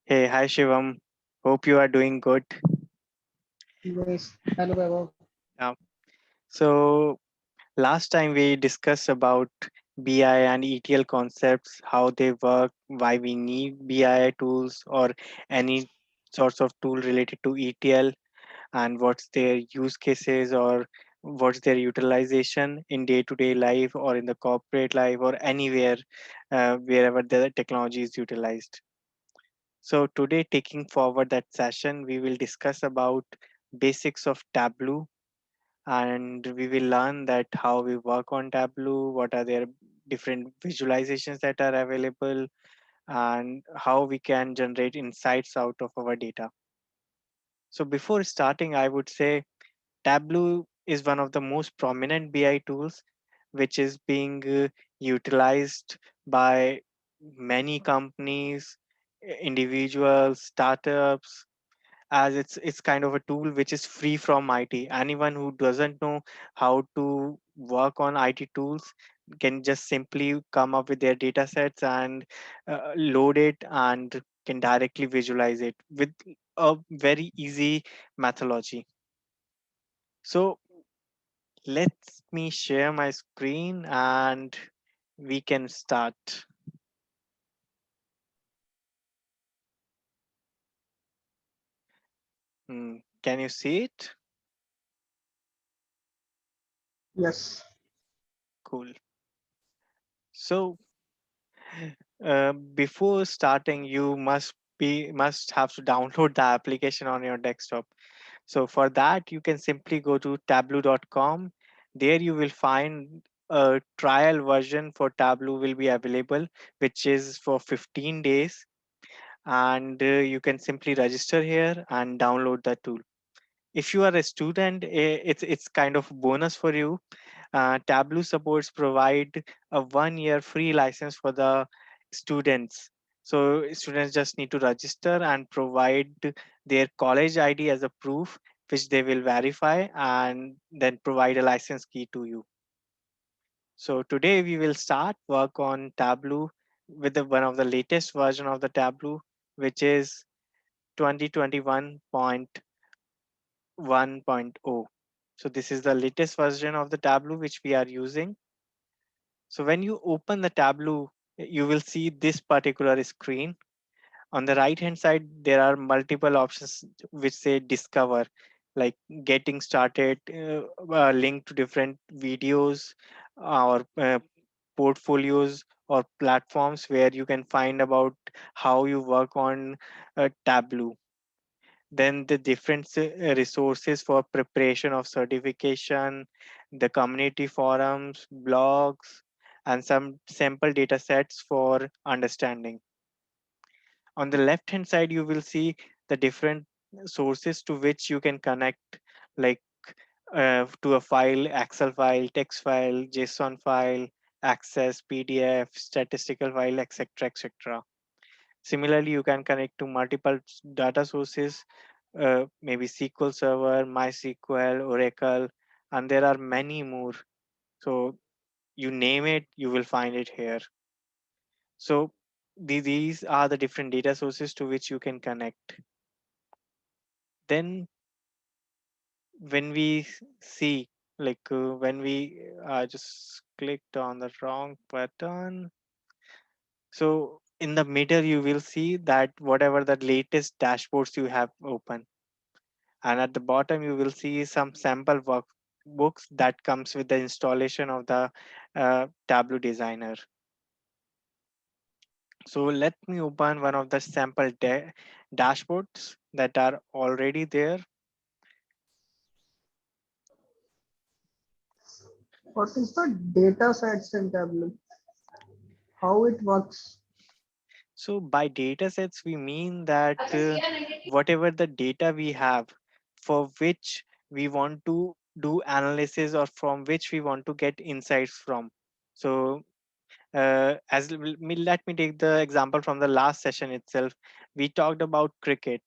Hey, hi Shivam. Hope you are doing good. Yes. Hello, Vaibhav. Yeah. So last time we discussed about BI and ETL concepts, how they work, why we need BI tools or any sorts of tool related to ETL, and what's their use cases or what's their utilization in day-to-day life or in the corporate life or anywhere wherever the technology is utilized. So today, taking forward that session, we will discuss about basics of Tableau, and we will learn that how we work on Tableau, what are their different visualizations that are available, and how we can generate insights out of our data. So before starting, I would say Tableau is one of the most prominent BI tools, which is being utilized by many companies, individuals, startups, as it's kind of a tool which is free from IT. Anyone who doesn't know how to work on IT tools can just simply come up with their data sets and load it and can directly visualize it with a very easy methodology. So let me share my screen and we can start. Can you see it? Yes. Cool. So before starting, you must have to download the application on your desktop. So for that, you can simply go to tableau.com. There you will find a trial version for Tableau will be available, which is for 15 days. And you can simply register here and download the tool. If you are a student, it's kind of bonus for you. Tableau supports provide a 1 year free license for the students. So students just need to register and provide their college ID as a proof, which they will verify and then provide a license key to you. So today we will start work on Tableau with one of the latest version of the Tableau, which is 2021.1.0. So this is the latest version of the Tableau which we are using. So when you open the Tableau, you will see this particular screen. On the right hand side, there are multiple options which say discover, like getting started, link to different videos or portfolios or platforms where you can find about how you work on Tableau. Then the different resources for preparation of certification, the community forums, blogs, and some sample data sets for understanding. On the left hand side, you will see the different sources to which you can connect, like to a file, Excel file, text file, JSON file, access, PDF, statistical file, etc. etc. Similarly, you can connect to multiple data sources, maybe SQL Server, MySQL, Oracle, and there are many more. So you name it, you will find it here. So these are the different data sources to which you can connect. Then when we see, like when we just clicked on the wrong button. So in the middle, you will see that whatever the latest dashboards you have open, and at the bottom you will see some sample workbooks that comes with the installation of the Tableau designer. So let me open one of the sample dashboards that are already there. What is the data sets in Tableau? How it works? So by data sets we mean that whatever the data we have for which we want to do analysis or from which we want to get insights from. So let me take the example from the last session itself. We talked about cricket.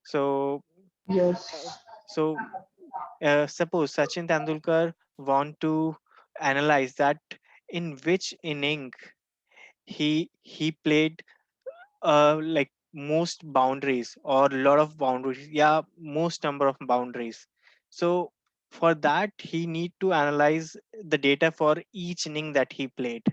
So uh, Yes. so suppose Sachin Tendulkar want to analyze that in which inning he played like most boundaries or lot of boundaries, yeah, most number of boundaries. So for that he need to analyze the data for each inning that he played,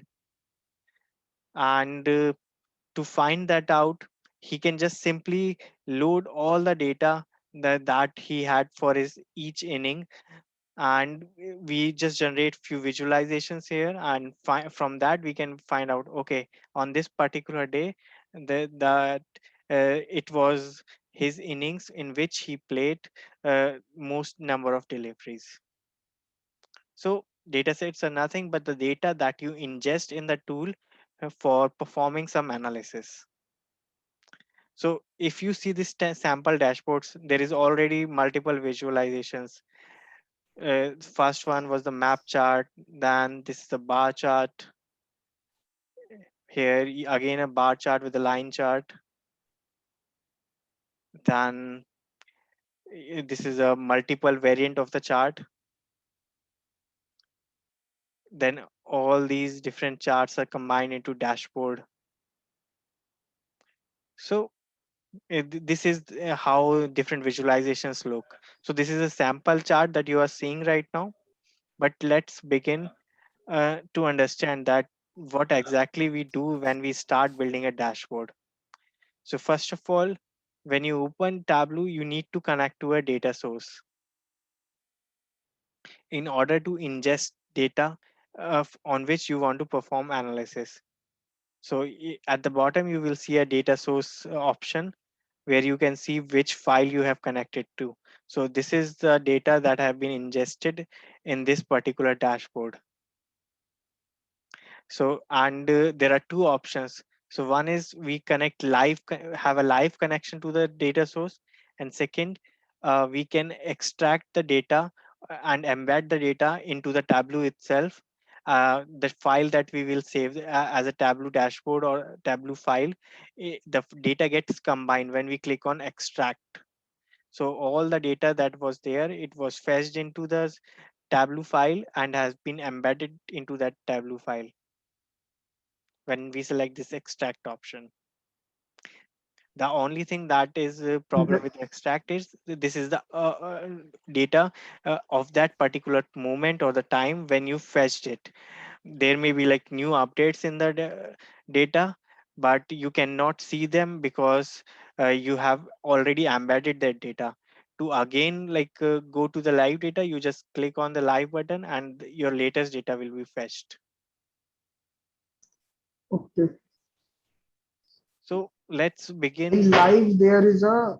and to find that out, he can just simply load all the data that he had for his each inning, and we just generate few visualizations here, and from that we can find out, okay, on this particular day, that it was his innings in which he played most number of deliveries. So data sets are nothing but the data that you ingest in the tool for performing some analysis. So if you see this sample dashboards, there is already multiple visualizations. First one was the map chart, then this is the bar chart. Here again a bar chart with a line chart. Then this is a multiple variant of the chart. Then all these different charts are combined into dashboard. So this is how different visualizations look. So this is a sample chart that you are seeing right now. But let's begin to understand that what exactly we do when we start building a dashboard. So first of all, when you open Tableau, you need to connect to a data source in order to ingest data on which you want to perform analysis. So at the bottom, you will see a data source option where you can see which file you have connected to. So this is the data that have been ingested in this particular dashboard. So and there are two options. So one is we connect live, have a live connection to the data source, and second, we can extract the data and embed the data into the Tableau itself. The file that we will save as a Tableau dashboard or Tableau file, data gets combined when we click on extract. So all the data that was there, it was fetched into the Tableau file and has been embedded into that Tableau file when we select this extract option. The only thing that is a problem with extract is this is the data of that particular moment or the time when you fetched it. There may be like new updates in the data, but you cannot see them because you have already embedded that data. To again go to the live data, you just click on the live button and your latest data will be fetched. Okay. So let's In begin. live, there is a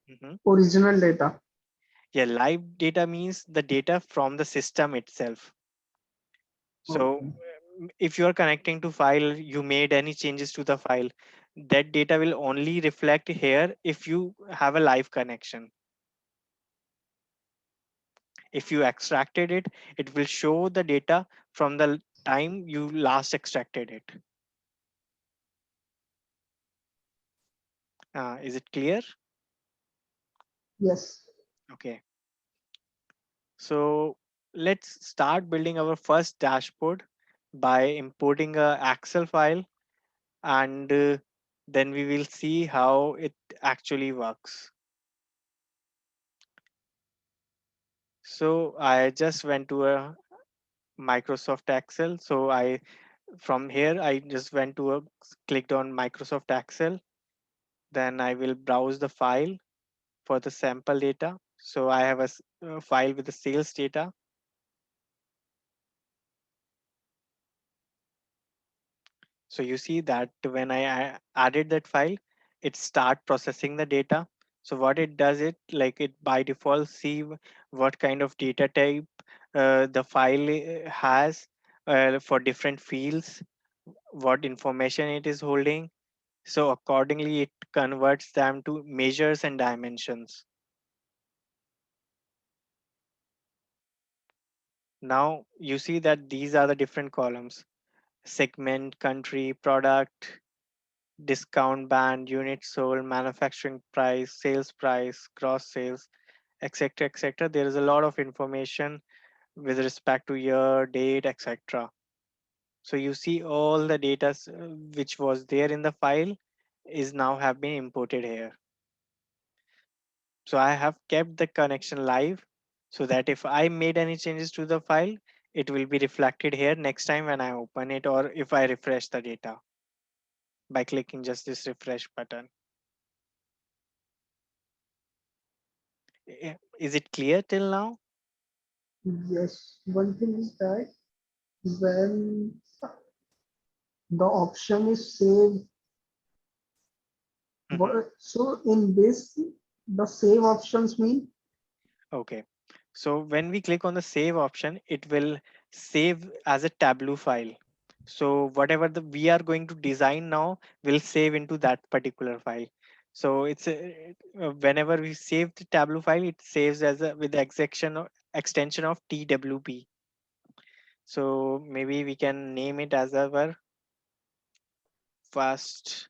Mhm. original data. Yeah, live data means the data from the system itself. So Okay. if you are connecting to file, you made any changes to the file, that data will only reflect here if you have a live connection. If you extracted it, it will show the data from the time you last extracted it. Is it clear? Yes. Okay. So let's start building our first dashboard by importing a Excel file, and then we will see how it actually works. So I just went to a Microsoft Excel. So I from here I just went to a clicked on Microsoft Excel. Then I will browse the file for the sample data. So I have a file with the sales data. So you see that when I added that file, it start processing the data. So what it does, it like it by default see what kind of data type the file has for different fields, what information it is holding. So accordingly, it converts them to measures and dimensions. Now you see that these are the different columns: segment, country, product, discount band, unit sold, manufacturing price, sales price, gross sales, etc. etc. There is a lot of information with respect to year, date, etc. So you see all the data which was there in the file, is now have been imported here. So I have kept the connection live so that if I made any changes to the file, it will be reflected here next time when I open it or if I refresh the data by clicking just this refresh button. Is it clear till now? Yes, one thing is that when the option is saved, Mhm. so in this, the save options mean, Okay. So when we click on the save option, it will save as a Tableau file. So whatever we are going to design now will save into that particular file. So whenever we save the Tableau file, it saves as a with the extension of TWP. So maybe we can name it as our first,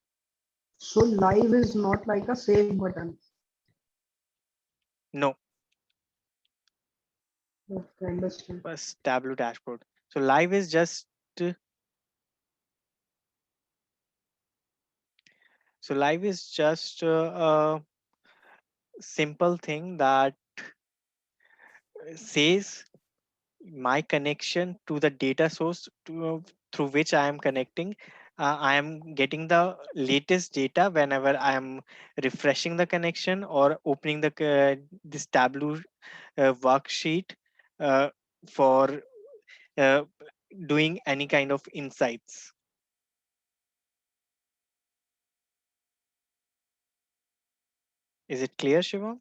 so live is not like a save button. no, Okay, understand. first Tableau dashboard. So live is just a simple thing that says my connection to the data source through which I am connecting. I am getting the latest data whenever I am refreshing the connection or opening this Tableau worksheet uh, for uh, doing any kind of insights. Is it clear, Shivam?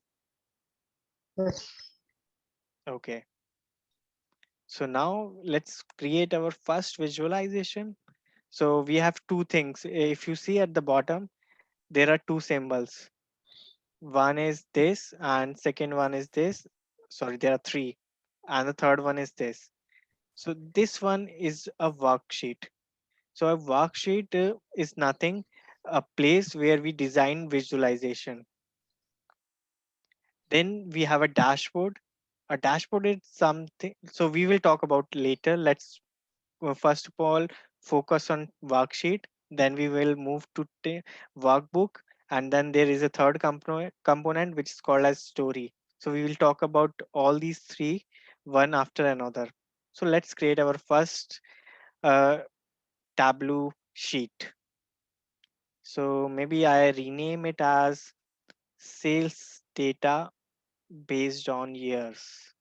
Yes. Okay. So now let's create our first visualization. So we have two things. If you see at the bottom, there are two symbols. One is this, and second one is this. Sorry, there are three, and the third one is this. So this one is a worksheet. So a worksheet is nothing, a place where we design visualization. Then we have a dashboard. A dashboard is something. So we will talk about later. Let's first of all focus on worksheet, then we will move to workbook, and then there is a third component which is called as story. So we will talk about all these three one after another. So let's create our first uh, Tableau sheet. So maybe I rename it as sales data based on years.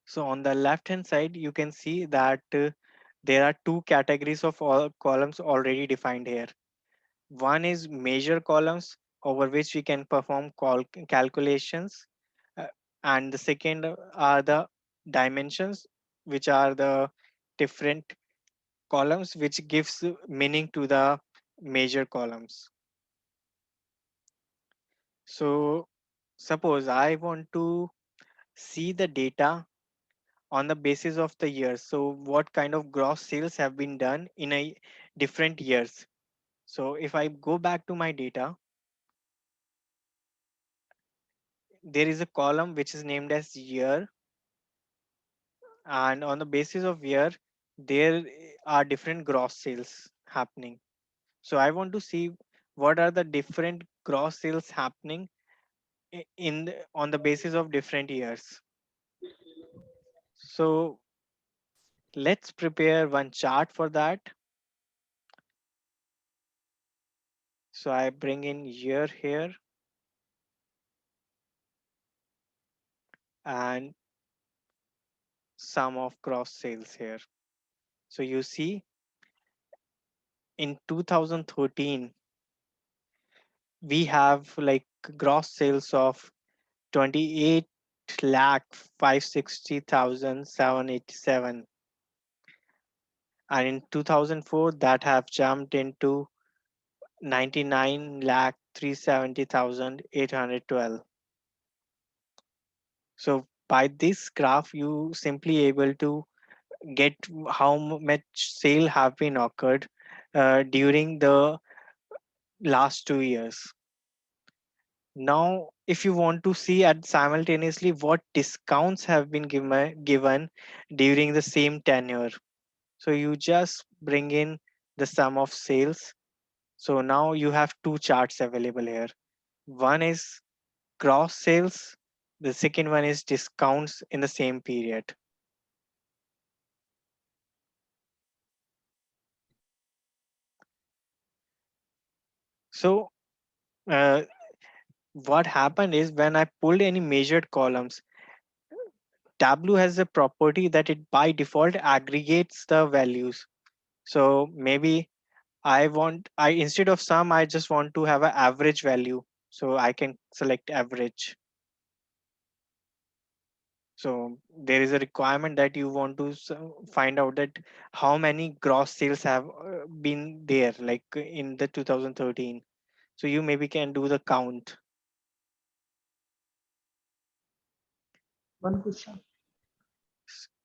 So on the left hand side, you can see that there are two categories of all columns already defined here. One is measure columns over which we can perform calculations. uh, and the second are the dimensions, which are the different columns which gives meaning to the measure columns. So suppose I want to see the data on the basis of the years. So what kind of gross sales have been done in a different years. So if I go back to my data, there is a column which is named as year, and on the basis of year, there are different gross sales happening. So I want to see what are the different gross sales happening on the basis of different years. So let's prepare one chart for that. So I bring in year here and sum of gross sales here. So you see in 2013 we have like gross sales of 28 lakh 560,787, and in 2004 that have jumped into 99 lakh 370,812. So by this graph you simply able to get how much sale have been occurred during the last 2 years. Now, if you want to see at simultaneously what discounts have been given during the same tenure, so you just bring in the sum of sales. So now you have two charts available here. One is gross sales, the second one is discounts in the same period. So uh, what happened is when I pulled any measured columns, Tableau has a property that it by default aggregates the values. So maybe I instead of sum, I just want to have an average value. So I can select average. So there is a requirement that you want to find out that how many gross sales have been there, like in the 2013. So you maybe can do the count. One question.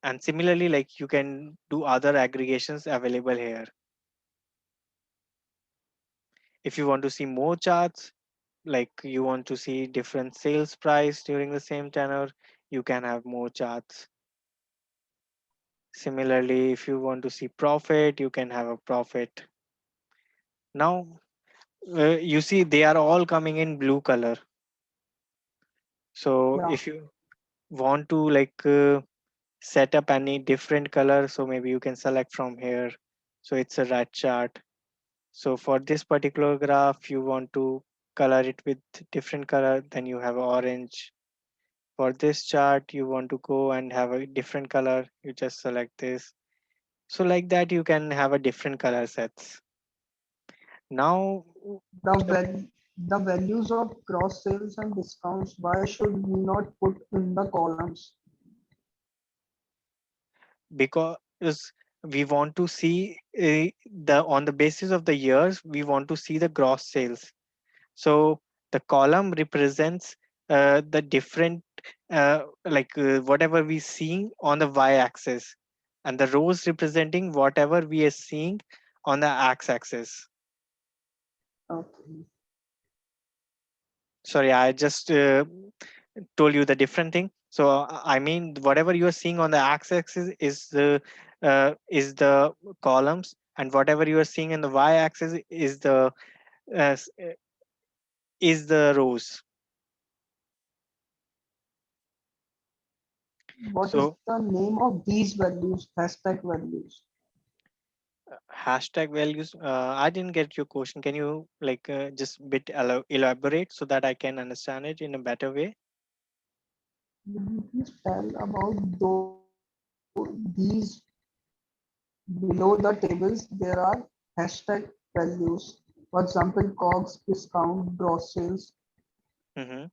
And similarly, like you can do other aggregations available here. If you want to see more charts, like you want to see different sales price during the same tenor, you can have more charts. Similarly, if you want to see profit, you can have a profit. Now, you see they are all coming in blue color. So Yeah. if you want to set up any different color, so maybe you can select from here. So it's a red chart. So for this particular graph, you want to color it with different color, then you have orange. For this chart, you want to go and have a different color, you just select this. So like that, you can have a different color sets. Now, The the values of gross sales and discounts, why should we not put in the columns? because we want to see the on the basis of the years, we want to see the gross sales. So the column represents the different whatever we seeing on the y-axis, and the rows representing whatever we are seeing on the x-axis. Okay. Sorry, I just told you the different thing. So I mean, whatever you are seeing on the x-axis is the columns, and whatever you are seeing in the y-axis uh, s- uh, is the rows. What is So the name of these values, hashtag values? hashtag values. I didn't get your question. Can you just bit elaborate so that I can understand it in a better way? Would you please tell about these below the tables? There are hashtag values. For example, COGS, discount, gross sales. Hmm.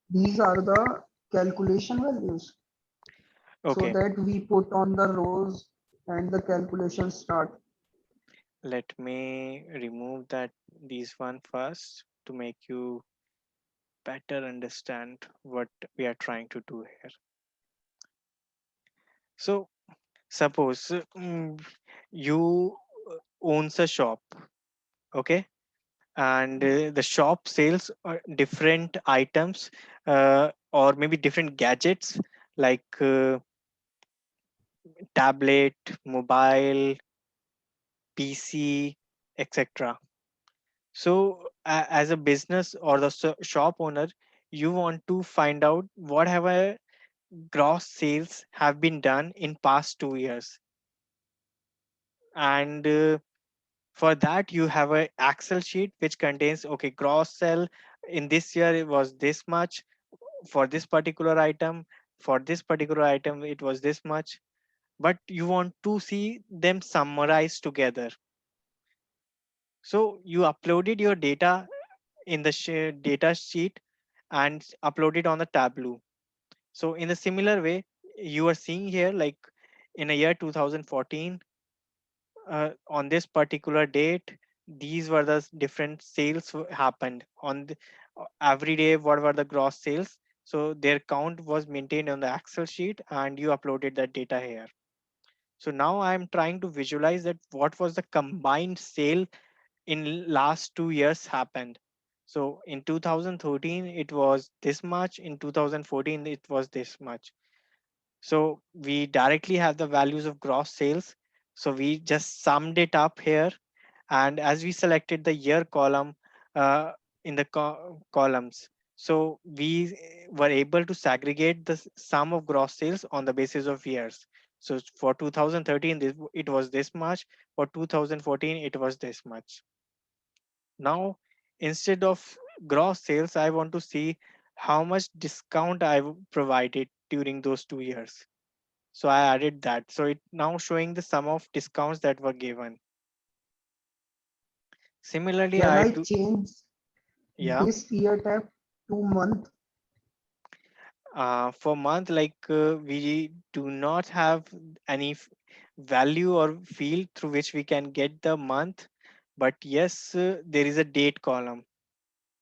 These are the calculation values so Okay, that we put on the rows and the calculation start. let me remove that these one first to make you better understand what we are trying to do here. So suppose you owns a shop, okay, and the shop sells different items or maybe different gadgets like tablet, mobile, PC, etc. So as a business or the shop owner, you want to find out what have a gross sales have been done in past 2 years, and for that you have a Excel sheet which contains, okay, gross sell in this year it was this much, for this particular item, for this particular item it was this much, but you want to see them summarized together. So you uploaded your data in the data sheet and upload it on the Tableau. So in a similar way, you are seeing here like in a year 2014, on this particular date, these were the different sales happened on every day. What were the gross sales? So their count was maintained on the Excel sheet, and you uploaded that data here. So now I'm trying to visualize that what was the combined sale in last 2 years happened. So in 2013 it was this much, in 2014 it was this much. So we directly have the values of gross sales. So we just summed it up here. And as we selected the year column uh, in the columns, so we were able to segregate the sum of gross sales on the basis of years. So for 2013, it was this much. For 2014, it was this much. Now, instead of gross sales, I want to see how much discount I provided during those 2 years. So I added that. So it now showing the sum of discounts that were given. Similarly, Can I I do, change yeah. this year tab to month? For month, like we do not have any value or field through which we can get the month, but yes, there is a date column.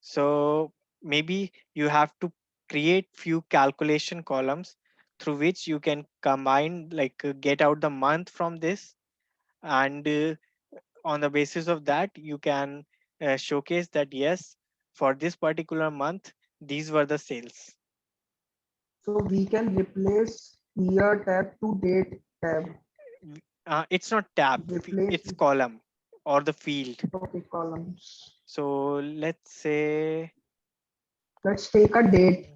So maybe you have to create few calculation columns through which you can combine, like get out the month from this, and on the basis of that, you can showcase that yes, for this particular month, these were the sales. So we can replace year tab to date tab. It's not tab, Replace it's column or the field. okay columns. So let's say, Let's take a date.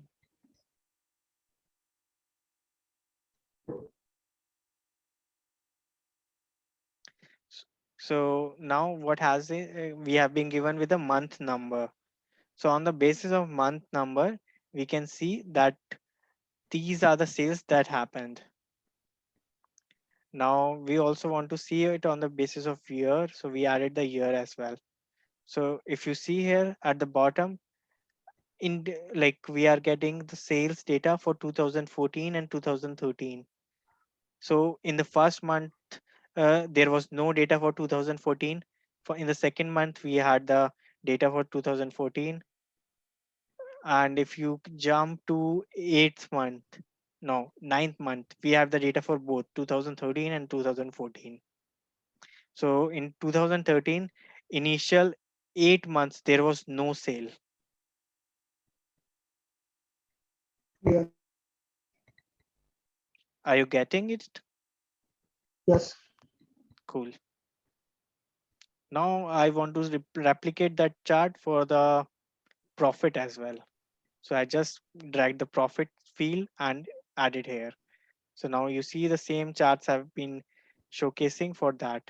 s- so now what has it, we have been given with a month number. So on the basis of month number, we can see that these are the sales that happened. Now we also want to see it on the basis of year. So we added the year as well. So if you see here at the bottom, like we are getting the sales data for 2014 and 2013. So in the first month, there was no data for 2014. For in the second month, we had the data for 2014. And if you jump to eighth month, no, ninth month, we have the data for both 2013 and 2014. So in 2013, initial 8 months, there was no sale. Yes. Are you getting it? Yes. Cool. Now I want to replicate that chart for the profit as well. So I just drag the profit field and add it here. So now you see the same charts I've been showcasing for that.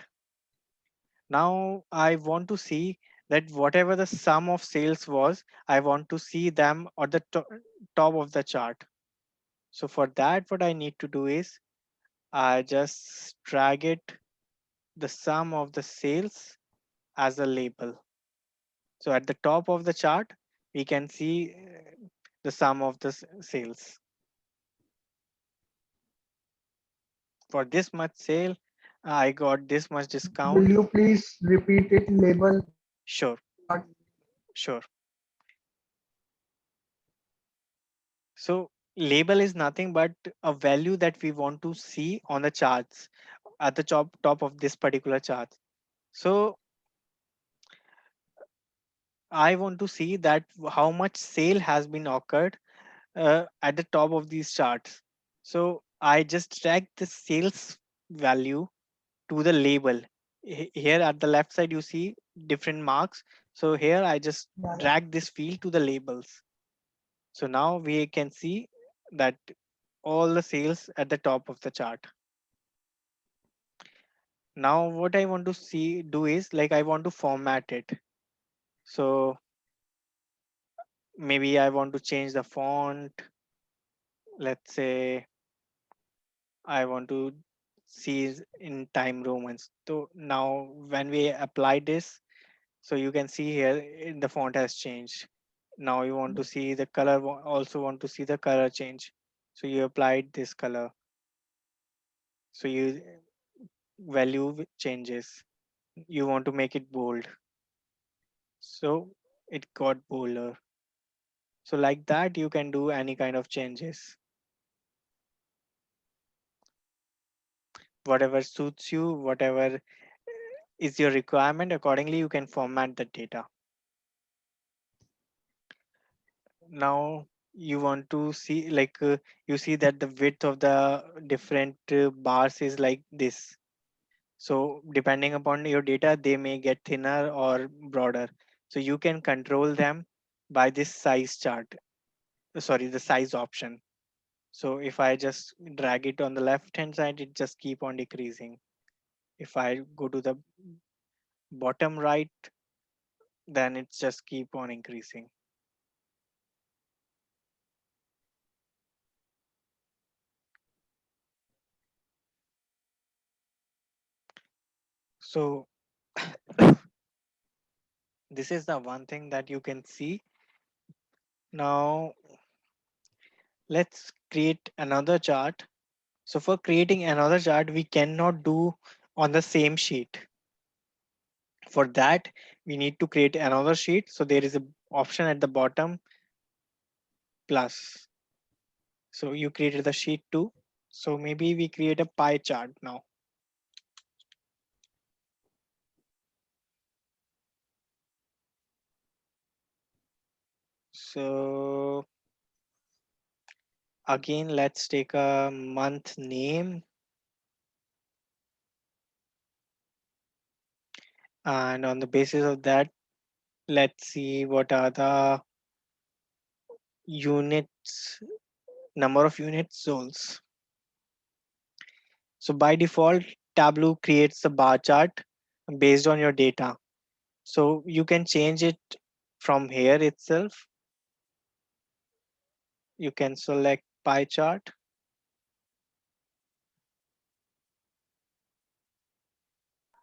Now I want to see that whatever the sum of sales was, I want to see them at the top of the chart. So for that, what I need to do is I just drag it, the sum of the sales as a label. So at the top of the chart, we can see the sum of the sales. For this much sale, I got this much Will discount. you please repeat it label Sure, chart? sure. So label is nothing but a value that we want to see on the charts at the top of this particular chart. So I want to see that how much sale has been occurred at the top of these charts. So I just drag the sales value to the label. Here at the left side, you see different marks. So here I just Yeah, yeah. drag this field to the labels. So now we can see that all the sales at the top of the chart. Now what I want to see do is like I want to format it. So maybe I want to change the font. Let's say I want to see in time Romans. So now when we apply this, so you can see here the font has changed. Now you want to see the color, also want to see the color change. So you applied this color. So you value changes. You want to make it bold. So it got bolder. So like that, you can do any kind of changes. Whatever suits you, whatever is your requirement, accordingly, you can format the data. now you want to see you see that the width of the different bars is like this. So depending upon your data, they may get thinner or broader. So you can control them by this size chart, sorry, the size option. So if I just drag it on the left hand side, it just keep on decreasing. If I go to the bottom right, then it's just keep on increasing. So this is the one thing that you can see. Now let's create another chart. So for creating another chart, we cannot do on the same sheet. For that, we need to create another sheet. So there is a option at the bottom, plus. So you created the sheet too. So maybe we create a pie chart now. So again, let's take a month name, and on the basis of that, let's see what are the units, number of units souls. So by default, Tableau creates a bar chart based on your data. So you can change it from here itself. You can select pie chart.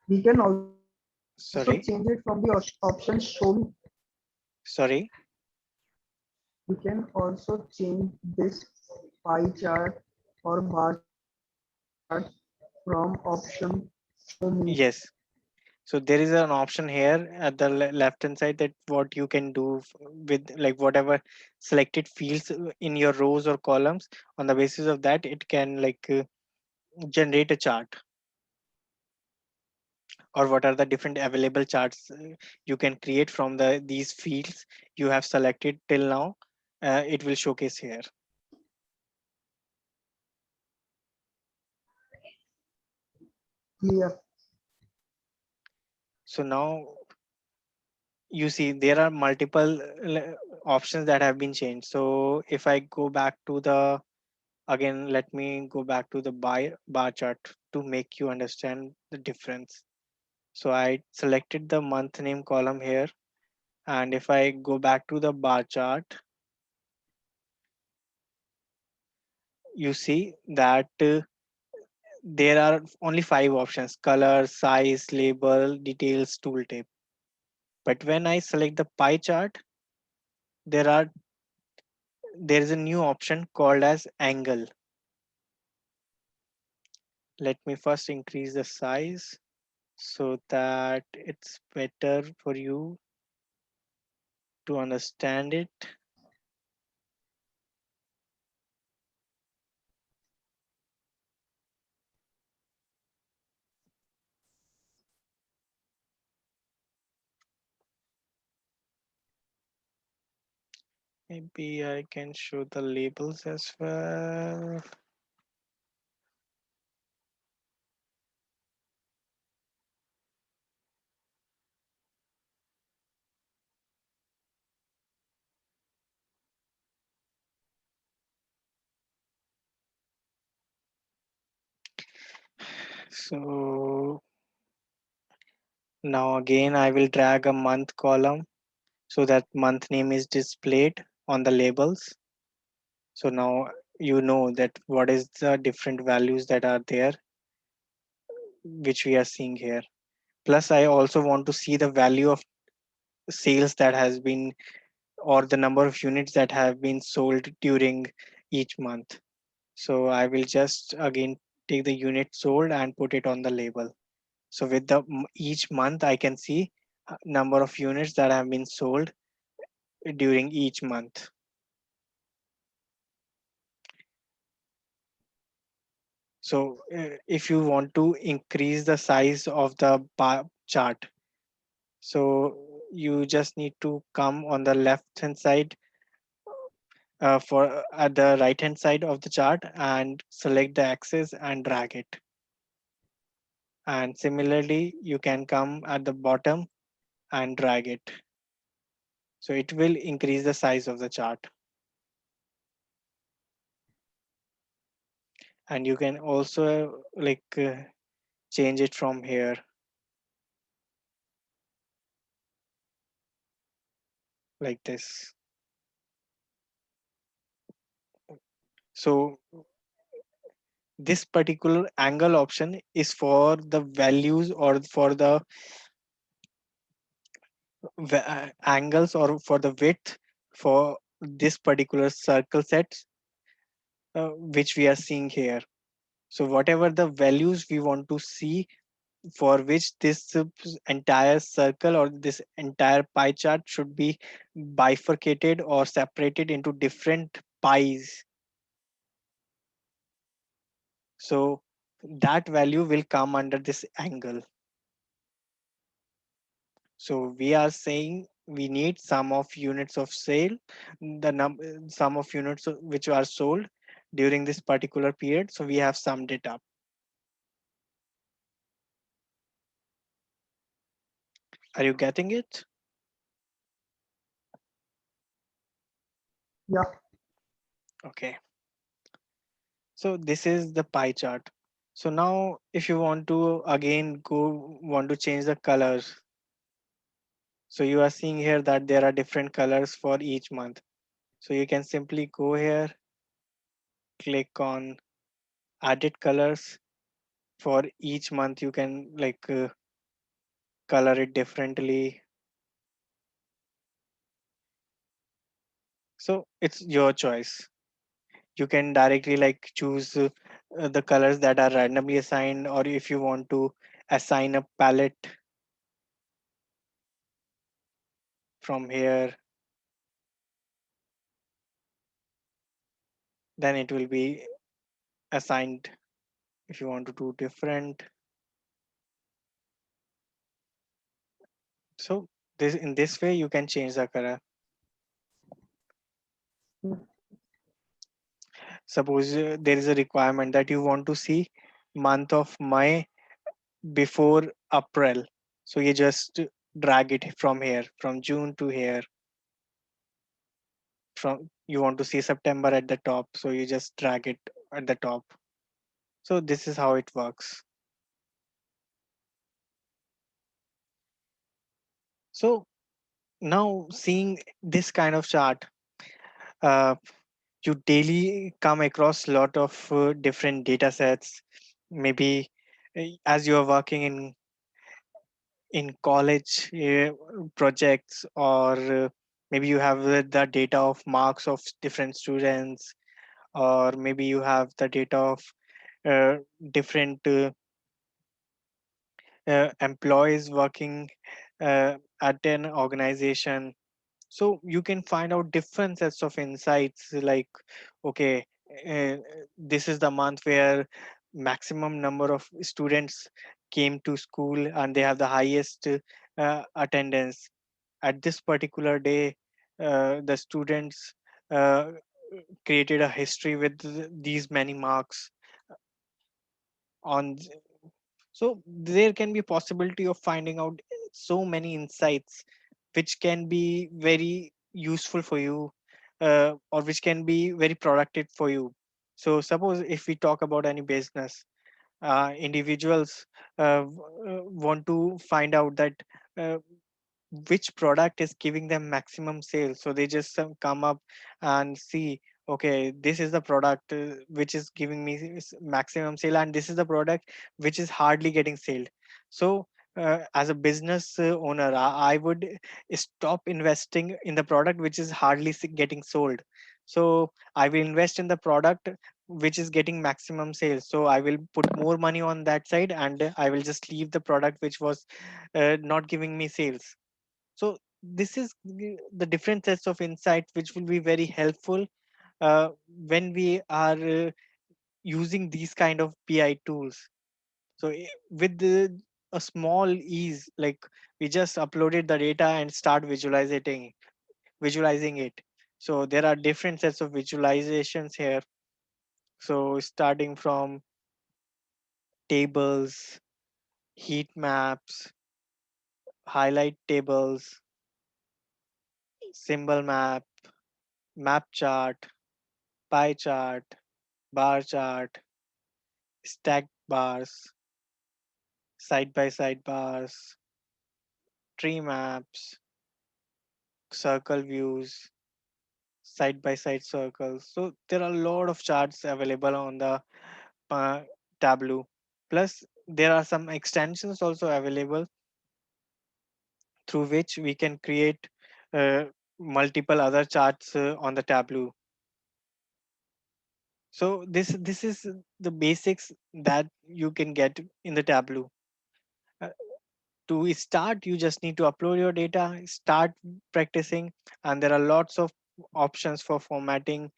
We can also change Sorry, it from the option shown. sorry. We can also change this pie chart or bar chart from option show me. Yes. So there is an option here at the left hand side that what you can do with like whatever selected fields in your rows or columns. On the basis of that, it can generate a chart, or what are the different available charts you can create from these fields you have selected till now. It will showcase here. Clear. So now you see there are multiple options that have been changed. So if I go back to the, again, let me go back to the bar chart to make you understand the difference. So I selected the month name column here, and if I go back to the bar chart, you see that there are only five options: color, size, label, details, tooltip. But when I select the pie chart, there are there is a new option called as angle. Let me first increase the size so that it's better for you to understand it. Maybe I can show the labels as well. So now again I will drag a month column so that month name is displayed on the labels. So now you know that what is the different values that are there, which we are seeing here. Plus I also want to see the value of sales that has been, or the number of units that have been sold during each month. So I will just again take the unit sold and put it on the label. So with the each month, I can see number of units that have been sold during each month. So if you want to increase the size of the bar chart, so you just need to come on the left hand side for at the right hand side of the chart and select the axis and drag it. And similarly, you can come at the bottom and drag it. So it will increase the size of the chart. And you can also change it from here like this. So this particular angle option is for the values or for the angles or for the width for this particular circle set which we are seeing here. So whatever the values we want to see for which this entire circle or this entire pie chart should be bifurcated or separated into different pies. So that value will come under this angle. So we are saying we need sum of units of sale, sum of units which are sold during this particular period. So we have summed it up. Are you getting it? Yeah. Okay. So this is the pie chart. So now if you want to again want to change the colors. So you are seeing here that there are different colors for each month. So you can simply go here, click on added colors. For each month you can color it differently. So it's your choice. You can directly choose the colors that are randomly assigned, or if you want to assign a palette from here, then it will be assigned. If you want to do different, so this in this way you can change the color. Suppose there is a requirement that you want to see month of May before April, so you just drag it from here, from June to here. From you want to see September at the top, so you just drag it at the top. So this is how it works. So now seeing this kind of chart, uh, you daily come across a lot of different data sets. Maybe as you are working in college projects, or maybe you have the data of marks of different students, or maybe you have the data of uh, different employees working at an organization. So you can find out different sets of insights like, okay, uh, this is the month where maximum number of students came to school and they have the highest attendance. At this particular day, the students uh, created a history with these many marks on. So there can be possibility of finding out so many insights which can be very useful for you, or which can be very productive for you. So suppose if we talk about any business, individuals want to find out that uh, which product is giving them maximum sales, so they just come up and see, okay, this is the product which is giving me maximum sale, and this is the product which is hardly getting sold. So as a business owner, I would stop investing in the product which is hardly getting sold. So I will invest in the product which is getting maximum sales, so I will put more money on that side, and I will just leave the product which was not giving me sales. So this is the different sets of insight which will be very helpful when we are using these kind of BI tools. So with a small ease, like we just uploaded the data and start visualizing it. So there are different sets of visualizations here. So starting from tables, heat maps, highlight tables, symbol map, map chart, pie chart, bar chart, stacked bars, side by side bars, tree maps, circle views, side by side circles. So there are a lot of charts available on the uh, Tableau. Plus, there are some extensions also available through which we can create uh, multiple other charts on the Tableau. So this is the basics that you can get in the Tableau. Uh, to start, you just need to upload your data, start practicing, and there are lots of options for formatting.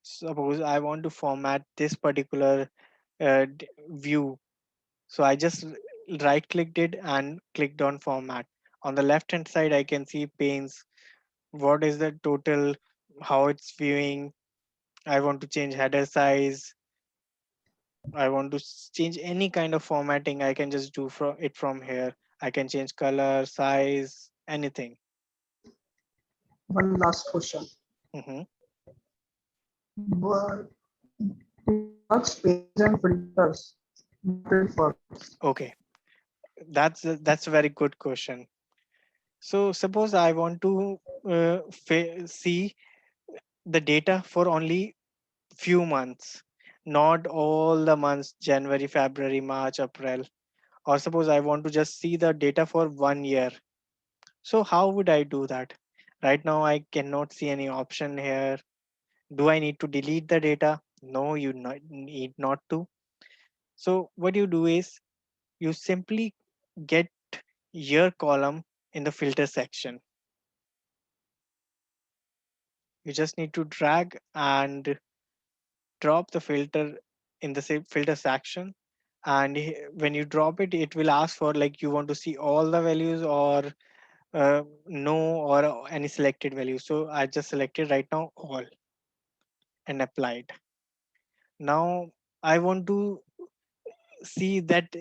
Suppose I want to format this particular view, so I just right clicked it and clicked on format. On the left hand side I can see panes, what is the total, how it's viewing. I want to change header size, I want to change any kind of formatting, I can just do from here. I can change color, size, anything. One last question. Hmm. But to merge pages and filters, what it works. Okay, that's a very good question. So suppose I want to see the data for only few months, not all the months, January, February, March, April. Or suppose I want to just see the data for 1 year. So how would I do that? Right now I cannot see any option here. Do I need to delete the data? No, you need not to. So what you do is you simply get year column in the filter section. You just need to drag and drop the filter in the filter section, and when you drop it, it will ask for like you want to see all the values or no, or any selected value. So I just selected right now all and applied. Now I want to see that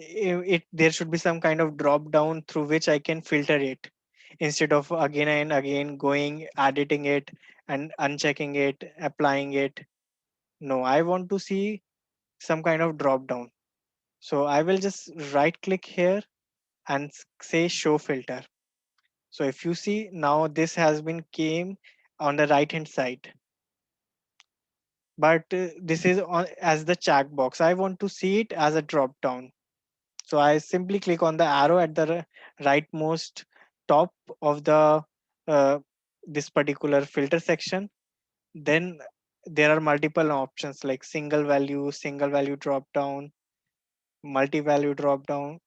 there should be some kind of drop down through which I can filter it, instead of again and again going editing it and unchecking it, applying it. No, I want to see some kind of drop down. So I will just right click here and say show filter. So if you see now, this has been came on the right hand side, but this is on as the checkbox. I want to see it as a drop down. So I simply click on the arrow at the rightmost top of the uh, this particular filter section. Then there are multiple options like single value drop down, multi value drop down.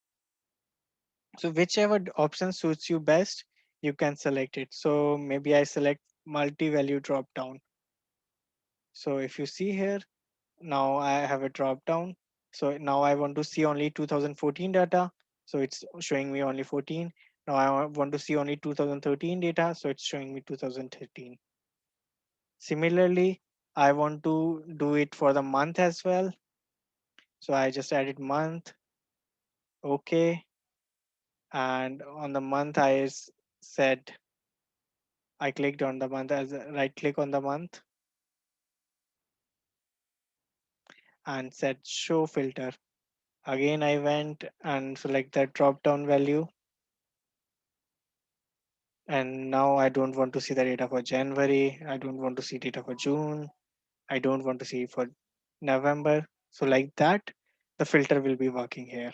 So whichever option suits you best, you can select it. So maybe I select multi-value drop down. So if you see here, now I have a drop down. So now I want to see only 2014 data. So it's showing me only 14. Now I want to see only 2013 data. So it's showing me 2013. Similarly, I want to do it for the month as well. So I just added month. Okay. And on the month, said I clicked on the month as a right click on the month and said show filter. Again, I went and select the drop down value. And now I don't want to see the data for January. I don't want to see data for June. I don't want to see for November. So like that, the filter will be working here.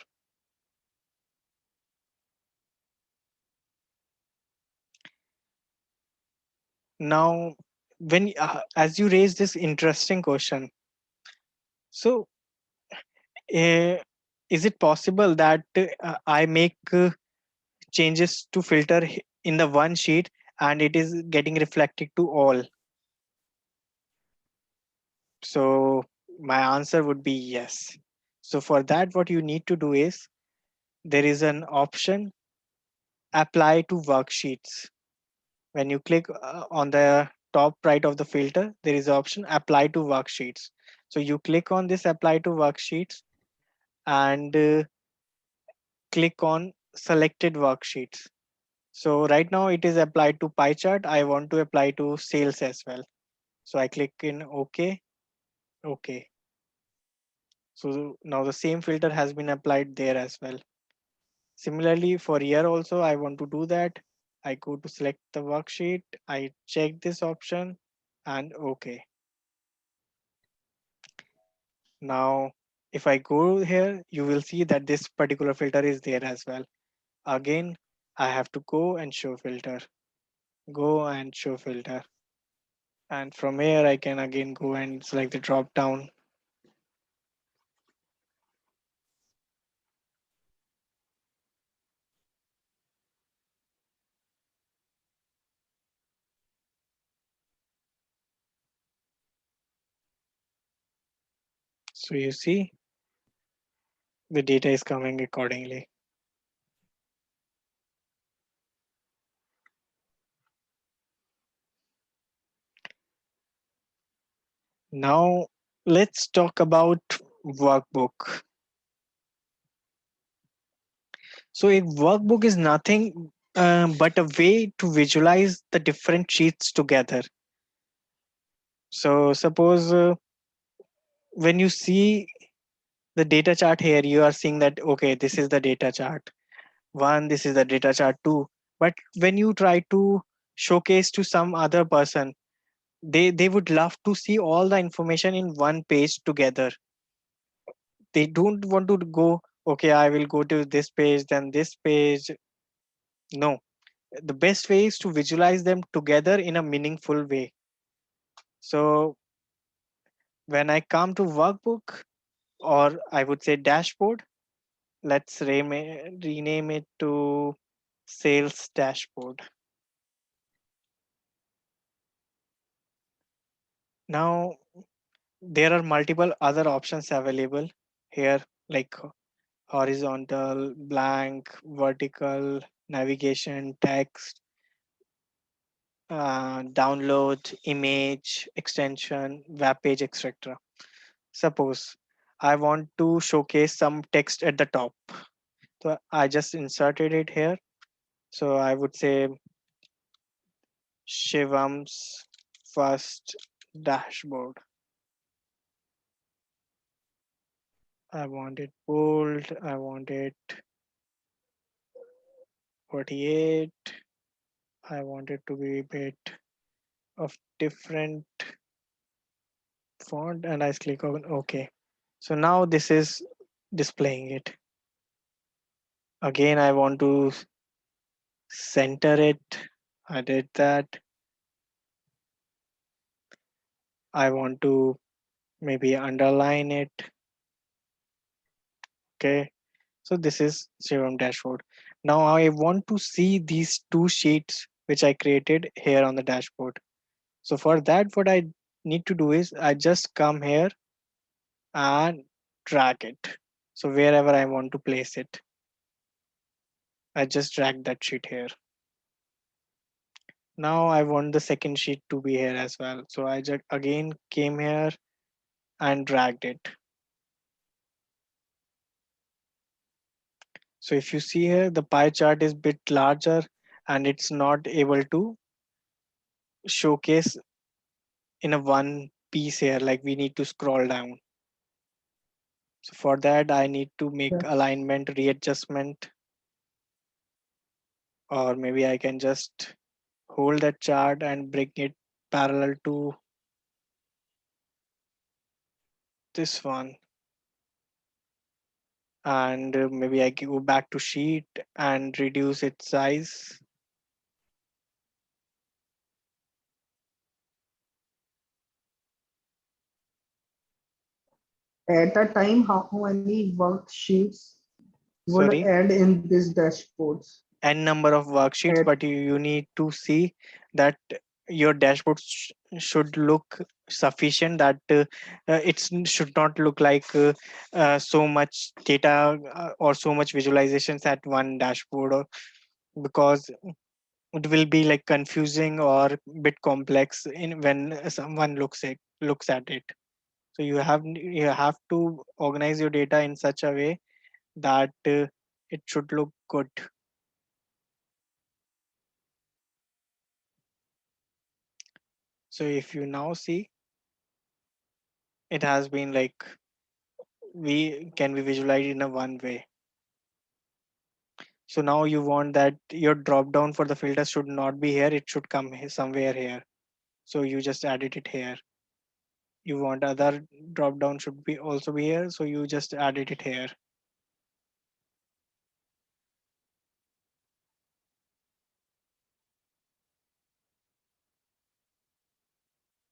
Now, when as you raise this interesting question, so uh, is it possible that I make changes to filter in the one sheet and it is getting reflected to all? So my answer would be yes. So for that, what you need to do is there is an option apply to worksheets. When you click on the top right of the filter, there is an option apply to worksheets. So you click on this apply to worksheets and click on selected worksheets. So right now it is applied to pie chart. I want to apply to sales as well. So I click in OK. OK. So now the same filter has been applied there as well. Similarly for year also, I want to do that. I go to select the worksheet. I check this option and OK. Now, if I go here, you will see that this particular filter is there as well. Again, I have to go and show filter, go and show filter. And from here, I can again go and select the drop down. So you see the data is coming accordingly. Now, let's talk about workbook. So a workbook is nothing but a way to visualize the different sheets together. So suppose when you see the data chart here, you are seeing that, okay, this is the data chart one, this is the data chart two. But when you try to showcase to some other person, they would love to see all the information in one page together. They don't want to go, okay, I will go to this page, then this page. No, the best way is to visualize them together in a meaningful way. So when I come to workbook, or I would say dashboard, let's rename it to sales dashboard. Now there are multiple other options available here, like horizontal, blank, vertical, navigation, text, download, image, extension, web page, etc. Suppose I want to showcase some text at the top. So I just inserted it here. So I would say Shivam's first dashboard. I want it bold. I want it 48. I want it to be a bit of different font and I click on OK. So now this is displaying it. Again, I want to center it. I did that. I want to maybe underline it. Okay. So this is Serum dashboard. Now I want to see these two sheets which I created here on the dashboard. So for that, what I need to do is I just come here and drag it. So wherever I want to place it, I just drag that sheet here. Now I want the second sheet to be here as well. So I just again came here and dragged it. So if you see here, the pie chart is bit larger and it's not able to showcase in a one piece here. Like we need to scroll down. So for that, I need to make Yes. alignment readjustment, or maybe I can just hold that chart and bring it parallel to this one. And maybe I go back to sheet and reduce its size. At a time, how many worksheets would Sorry, add in these dashboards? n number of worksheets, At but you need to see that your dashboard should look sufficient, that should not look like so much data or so much visualizations at one dashboard, or because it will be like confusing or bit complex in when someone looks at it. So you have to organize your data in such a way that it should look good. So if you now see, it has been like we can be visualized in a one way. So now you want that your drop down for the filter should not be here, it should come somewhere here. So you just added it here. You want other drop down should be also be here, so you just added it here.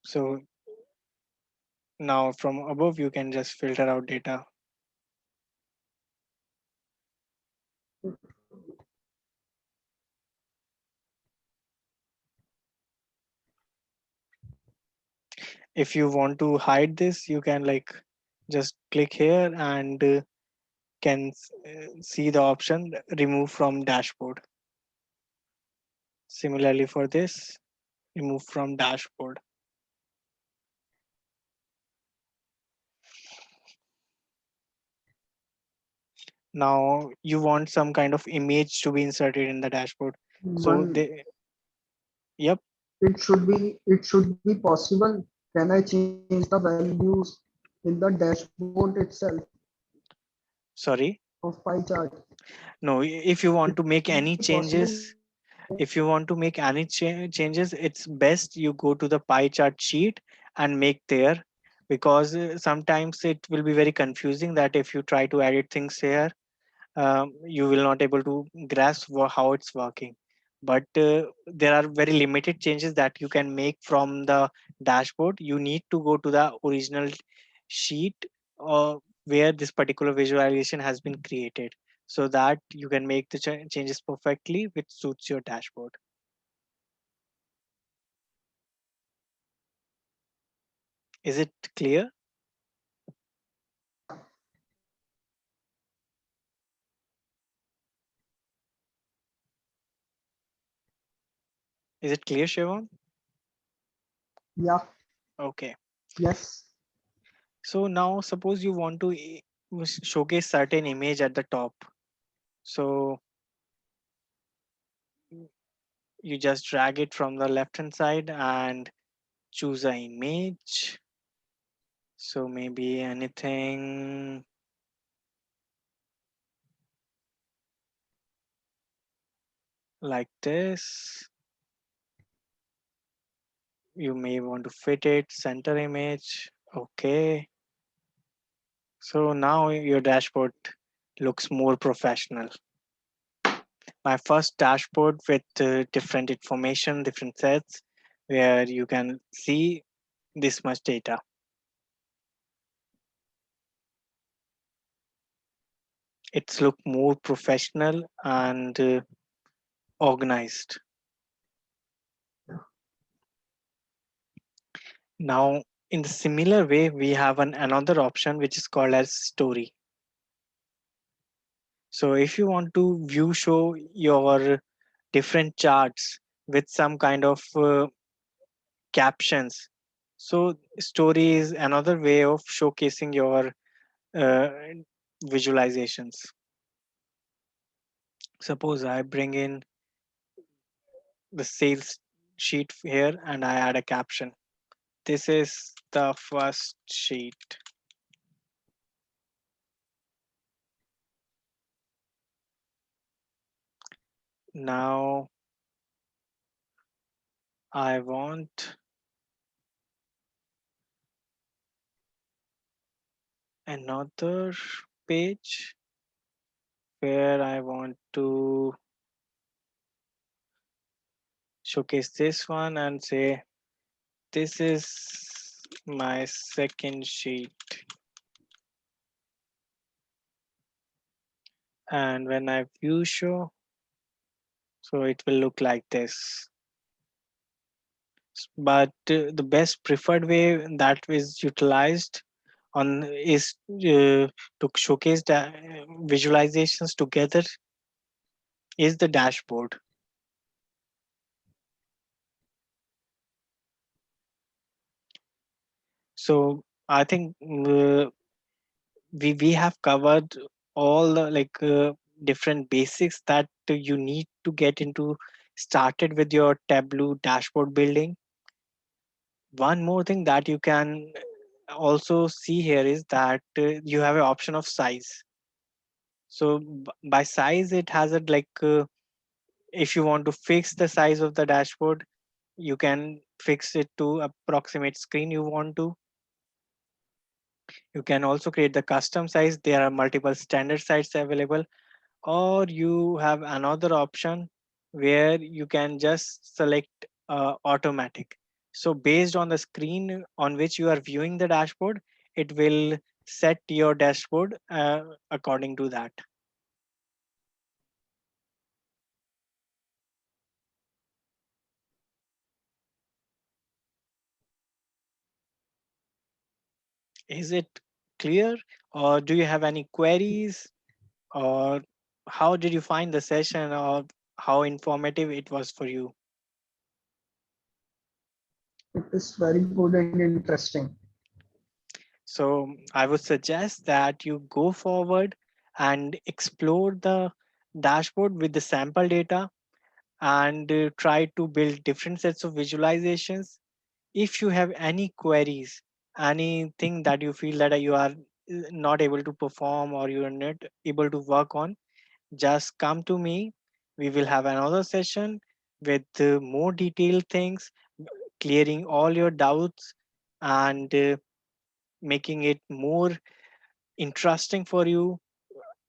So now from above you can just filter out data. If you want to hide this, you can like just click here and see the option remove from dashboard. Similarly for this, remove from dashboard. Now you want some kind of image to be inserted in the dashboard. So One, they, yep, it should be possible. Can I change the values in the dashboard itself sorry. of pie chart? No, if you want to It make should any be possible. changes, if you want to make any changes, it's best you go to the pie chart sheet and make there, because sometimes it will be very confusing that if you try to edit things here, you will not able to grasp how it's working. But there are very limited changes that you can make from the dashboard. You need to go to the original sheet where this particular visualization has been created, so that you can make the changes perfectly which suits your dashboard. Is it clear? Yeah, Is it clear, Shivam? yeah, Okay. yes. So now suppose you want to showcase certain image at the top. So you just drag it from the left hand side and choose an image. So maybe anything like this. You may want to fit it, center image. Okay. So now your dashboard looks more professional. My first dashboard with different information, different sets, where you can see this much data. It's look more professional and organized. Now, in the similar way, we have another option which is called as story. So if you want to view show your different charts with some kind of captions, so story is another way of showcasing your uh, visualizations. Suppose I bring in the sales sheet here and I add a caption. This is the first sheet. Now I want another page where I want to showcase this one and say, this is my second sheet. And when I view show, so it will look like this. But the best preferred way that is utilized on is to showcase the visualizations together is the dashboard. So I think we have covered all the different basics that you need to get into started with your Tableau dashboard building. One more thing that you can also see here is that you have an option of size. So by size, it has a if you want to fix the size of the dashboard, you can fix it to approximate screen you want to. You can also create the custom size. There are multiple standard sizes available, or you have another option where you can just select automatic. So based on the screen on which you are viewing the dashboard, it will set your dashboard according to that. Is it clear, or do you have any queries, or how did you find the session, or how informative it was for you? It is very good and interesting. So I would suggest that you go forward and explore the dashboard with the sample data, and try to build different sets of visualizations. If you have any queries, anything that you feel that you are not able to perform or you are not able to work on, just come to me. We will have another session with more detailed things, clearing all your doubts, and making it more interesting for you.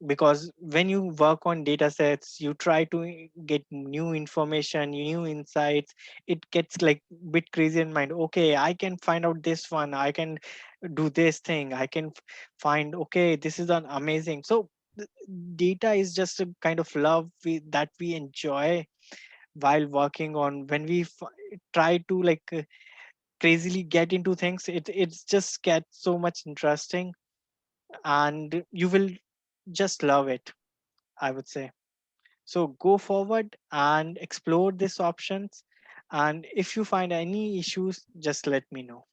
Because when you work on data sets, you try to get new information, new insights. It gets like bit crazy in mind. Okay, I can find out this one, I can do this thing, I can find, okay, this is an amazing. So data is just a kind of love that we enjoy while working on. When we try to crazily get into things, it's just gets so much interesting, and you will just love it, I would say. So go forward and explore these options. And if you find any issues, just let me know.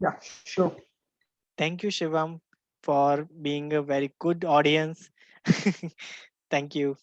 Yeah, sure. Thank you, Shivam, for being a very good audience. Thank you.